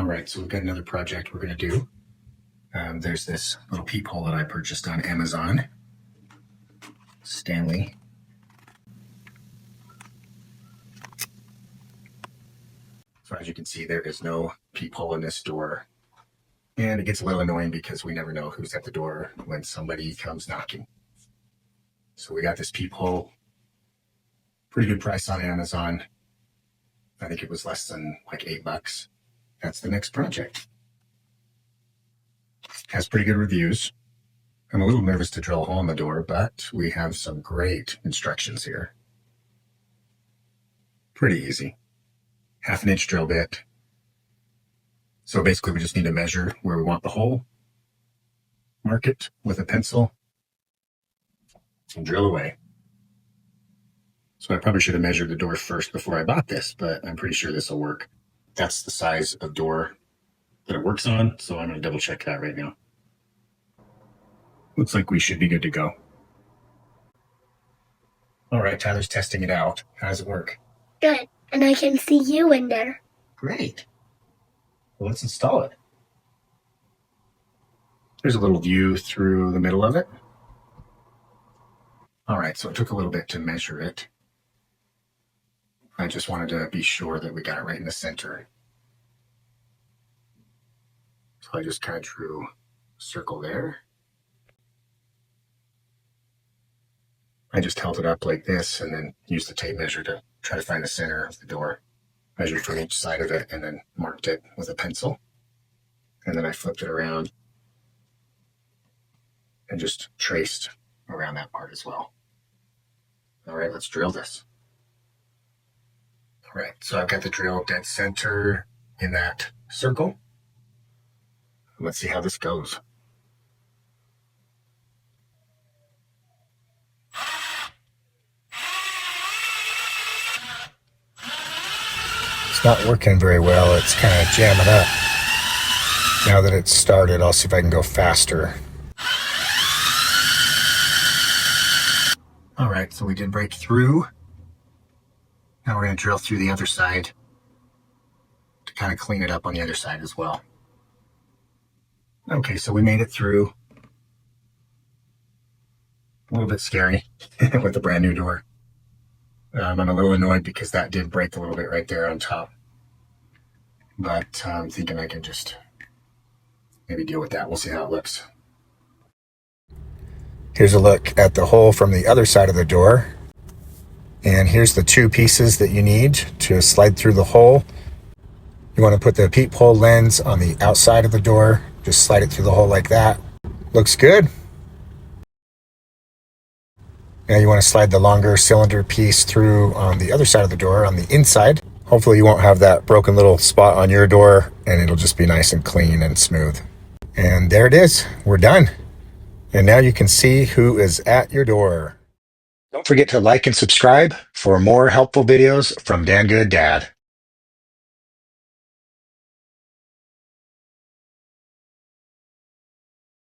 right, so we've got another project we're going to do. There's this little peephole that I purchased on Amazon. Stanley. So as you can see, there is no peephole in this door. And it gets a little annoying because we never know who's at the door when somebody comes knocking. So we got this peephole. Pretty good price on Amazon. I think it was less than like $8. That's the next project. Has pretty good reviews. I'm a little nervous to drill a hole in the door, but we have some great instructions here. Pretty easy. 1/2 inch drill bit. So basically we just need to measure where we want the hole, mark it with a pencil, and drill away. So I probably should have measured the door first before I bought this, but I'm pretty sure this will work. That's the size of door that it works on, so I'm going to double check that right now. Looks like we should be good to go. All right, Tyler's testing it out. How does it work? Good, and I can see you in there. Great. Well, let's install it. There's a little view through the middle of it. All right, so it took a little bit to measure it. I just wanted to be sure that we got it right in the center. So I just kind of drew a circle there. I just held it up like this and then used the tape measure to try to find the center of the door. Measured from each side of it and then marked it with a pencil. And then I flipped it around and just traced around that part as well. All right, let's drill this. All right, so I've got the drill dead center in that circle. Let's see how this goes. It's not working very well. It's kind of jamming up. Now that it's started, I'll see if I can go faster. All right, so we did break through. Now we're going to drill through the other side to kind of clean it up on the other side as well. Okay, so we made it through. A little bit scary with the brand new door. I'm a little annoyed because that did break a little bit right there on top. But I'm thinking I can just maybe deal with that. We'll see how it looks. Here's a look at the hole from the other side of the door. And here's the 2 pieces that you need to slide through the hole. You want to put the peephole lens on the outside of the door. Just slide it through the hole like that. Looks good. Now you want to slide the longer cylinder piece through on the other side of the door on the inside. Hopefully you won't have that broken little spot on your door and it'll just be nice and clean and smooth. And there it is. We're done. And now you can see who is at your door. Don't forget to like and subscribe for more helpful videos from Dan Good Dad.